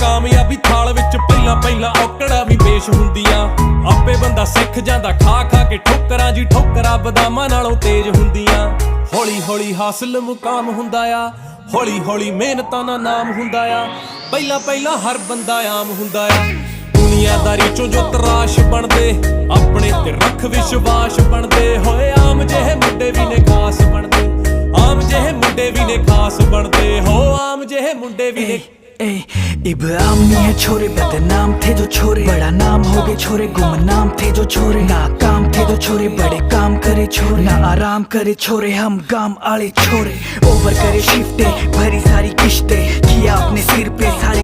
कामयाबी थाल विच पहिला पहिला औकड़ा भी पेश हुंदियां आपे बंदा सिख जांदा खा खा के ठोकरां जी ठोकरां बदामां नालों तेज हुंदियां हौली हौली हासिल मुकाम हुंदा आ हौली हौली मेहनतां दा नाम हुंदा आ पहिला पहिला हर बंदा आम हुंदा आ दुनियादारी चों जो तराश बनदे अपने ते रख विश्वास बनदे होए आम जेहे मुंडे भी ने खास बनदे आम जेहे मुंडे भी ने खास बनदे हो आम जेहे मुंडे भी ने इब्राहिम नहीं है छोरे बदनाम थे जो छोरे बड़ा नाम हो गए छोरे गुमनाम थे जो छोरे नाकाम थे जो छोरे बड़े काम करे छोरे ना आराम करे छोरे हम गाम आले छोरे ओवर करे शिफ्टे भरी सारी किश्ते किया अपने सिर पे सारे